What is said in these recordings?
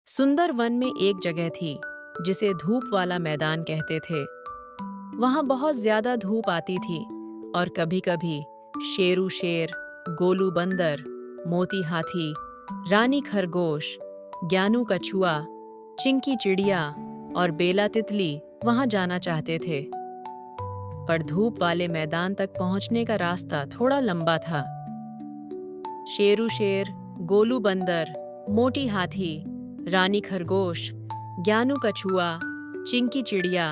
सुंदर वन में एक जगह थी जिसे धूप वाला मैदान कहते थे। वहां बहुत ज्यादा धूप आती थी और कभी-कभी शेरू शेर, गोलू बंदर, मोती हाथी, रानी खरगोश, ज्ञानू कछुआ, चिंकी चिड़िया और बेला तितली वहां जाना चाहते थे। पर धूप वाले मैदान तक पहुंचने का रास्ता थोड़ा लंबा था। शेरू शेर, गोलू बंदर, मोटी हाथी, रानी खरगोश, ज्ञानू कछुआ, चिंकी चिड़िया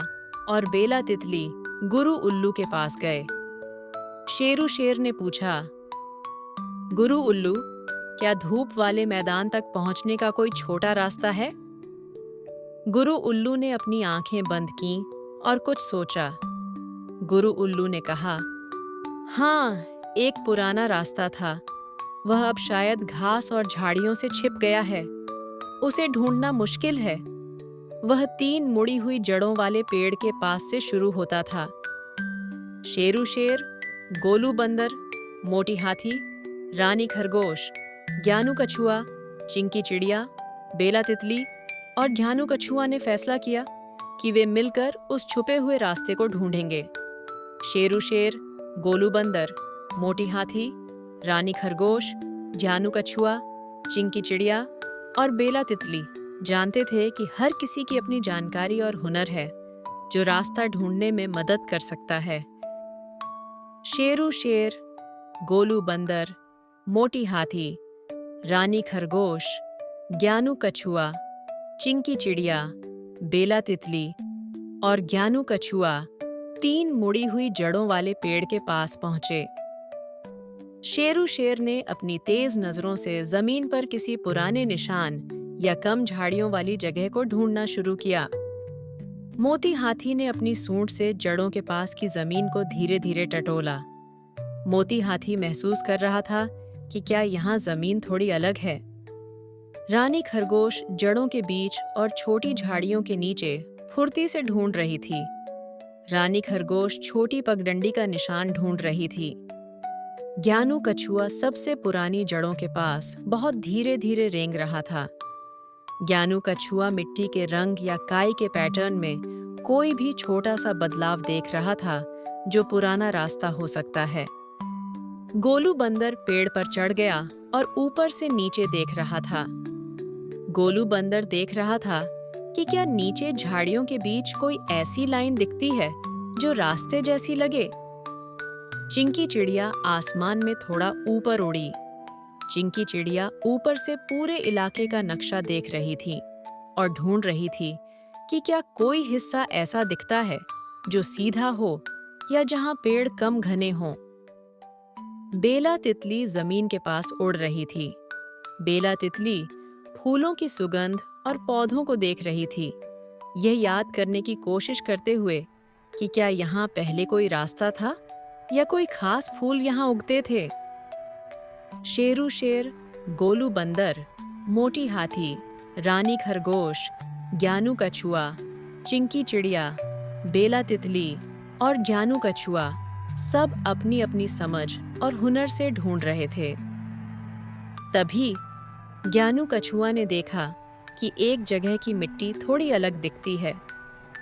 और बेला तितली गुरु उल्लू के पास गए। शेरू शेर ने पूछा, गुरु उल्लू, क्या धूप वाले मैदान तक पहुंचने का कोई छोटा रास्ता है? गुरु उल्लू ने अपनी आंखें बंद कीं और कुछ सोचा। गुरु उल्लू ने कहा, हाँ, एक पुराना रास्ता था। वह अब शायद घास और झाड़ियों से छिप गया है। उसे ढूंढना मुश्किल है। वह 3 मुड़ी हुई जड़ों वाले पेड़ के पास से शुरू होता था। शेरू शेर, गोलू बंदर, मोटी हाथी, रानी खरगोश, ज्ञानू कछुआ, चिंकी चिड़िया, बेला तितली और ज्ञानू कछुआ ने फैसला किया कि वे मिलकर उस छुपे हुए रास्ते को ढूंढेंगे। शेरू शेर, गोलू बंदर, मोटी हाथी, रानी खरगोश, ज्ञानू कछुआ, चिंकी चिड़िया और बेला तितली जानते थे कि हर किसी की अपनी जानकारी और हुनर है जो रास्ता ढूंढने में मदद कर सकता है। शेरू शेर, गोलू बंदर, मोटी हाथी, रानी खरगोश, ज्ञानू कछुआ, चिंकी चिड़िया, बेला तितली और ज्ञानू कछुआ 3 मुड़ी हुई जड़ों वाले पेड़ के पास पहुंचे। शेरू शेर ने अपनी तेज नजरों से जमीन पर किसी पुराने निशान या कम झाड़ियों वाली जगह को ढूंढना शुरू किया। मोती हाथी ने अपनी सूंड से जड़ों के पास की जमीन को धीरे धीरे टटोला। मोती हाथी महसूस कर रहा था कि क्या यहाँ जमीन थोड़ी अलग है। रानी खरगोश जड़ों के बीच और छोटी झाड़ियों के नीचे फुर्ती से ढूंढ रही थी। रानी खरगोश छोटी पगडंडी का निशान ढूंढ रही थी। ज्ञानू कछुआ सबसे पुरानी जड़ों के पास बहुत धीरे धीरे रेंग रहा था। ज्ञानू कछुआ मिट्टी के रंग या काई के पैटर्न में कोई भी छोटा सा बदलाव देख रहा था जो पुराना रास्ता हो सकता है। गोलू बंदर पेड़ पर चढ़ गया और ऊपर से नीचे देख रहा था। गोलू बंदर देख रहा था कि क्या नीचे झाड़ियों के बीच कोई ऐसी लाइन दिखती है जो रास्ते जैसी लगे। चिंकी चिड़िया आसमान में थोड़ा ऊपर उड़ी। चिंकी चिड़िया ऊपर से पूरे इलाके का नक्शा देख रही थी और ढूंढ रही थी कि क्या कोई हिस्सा ऐसा दिखता है जो सीधा हो या जहां पेड़ कम घने हों। बेला तितली जमीन के पास उड़ रही थी। बेला तितली फूलों की सुगंध और पौधों को देख रही थी, यह याद करने की कोशिश करते हुए कि क्या यहाँ पहले कोई रास्ता था या कोई खास फूल यहाँ उगते थे। शेरू शेर, गोलू बंदर, मोटी हाथी, रानी खरगोश, ज्ञानू कछुआ, चिंकी चिड़िया, बेला तितली और ज्ञानू कछुआ सब अपनी अपनी समझ और हुनर से ढूंढ रहे थे। तभी ज्ञानू कछुआ ने देखा कि एक जगह की मिट्टी थोड़ी अलग दिखती है,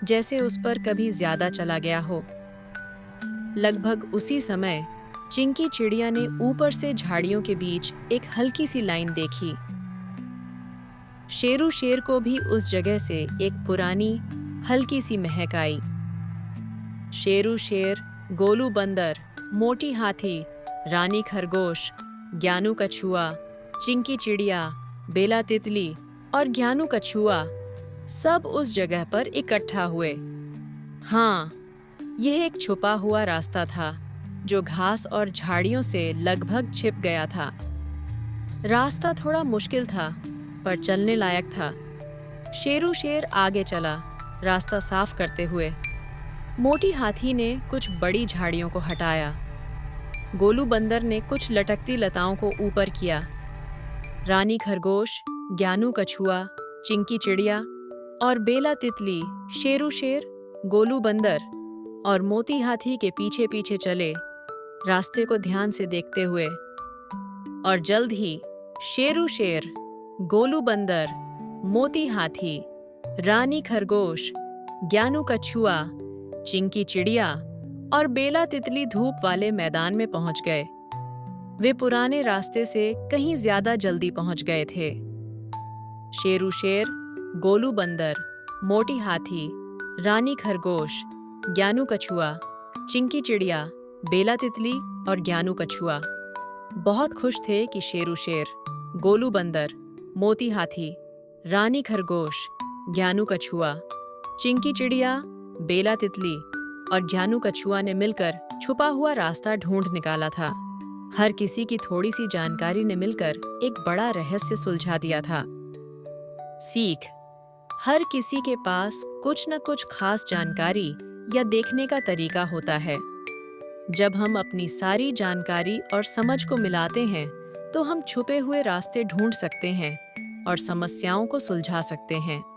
जैसे उस पर कभी ज्यादा चला गया हो। लगभग उसी समय चिंकी चिड़िया ने ऊपर से झाड़ियों के बीच एक हल्की सी लाइन देखी। शेरू शेर को भी उस जगह से एक पुरानी हल्की सी महक आई। शेरू शेर, गोलू बंदर, मोटी हाथी, रानी खरगोश, ज्ञानू कछुआ, चिंकी चिड़िया, बेला तितली और ज्ञानू कछुआ सब उस जगह पर इकट्ठा हुए। हाँ, यह एक छुपा हुआ रास्ता था जो घास और झाड़ियों से लगभग छिप गया था। रास्ता थोड़ा मुश्किल था पर चलने लायक था। शेरू शेर आगे चला, रास्ता साफ करते हुए। मोटी हाथी ने कुछ बड़ी झाड़ियों को हटाया। गोलू बंदर ने कुछ लटकती लताओं को ऊपर किया। रानी खरगोश, ज्ञानू कछुआ, चिंकी चिड़िया और बेला तितली शेरू शेर, गोलू बंदर और मोती हाथी के पीछे पीछे चले, रास्ते को ध्यान से देखते हुए। और जल्द ही शेरू शेर, गोलू बंदर, मोती हाथी, रानी खरगोश, ज्ञानू कछुआ, चिंकी चिड़िया और बेला तितली धूप वाले मैदान में पहुंच गए। वे पुराने रास्ते से कहीं ज्यादा जल्दी पहुंच गए थे। शेरू शेर, गोलू बंदर, मोटी हाथी, रानी खरगोश, ज्ञानू कछुआ, चिंकी चिड़िया, बेला तितली और ज्ञानू कछुआ बहुत खुश थे कि शेरू शेर, गोलू बंदर, मोती हाथी, रानी खरगोश, ज्ञानू कछुआ, चिंकी चिड़िया, बेला तितली और ज्ञानू कछुआ ने मिलकर छुपा हुआ रास्ता ढूंढ निकाला था। हर किसी की थोड़ी सी जानकारी ने मिलकर एक बड़ा रहस्य सुलझा दिया था। सीख: हर किसी के पास कुछ न कुछ खास जानकारी या देखने का तरीका होता है। जब हम अपनी सारी जानकारी और समझ को मिलाते हैं, तो हम छुपे हुए रास्ते ढूंढ सकते हैं और समस्याओं को सुलझा सकते हैं।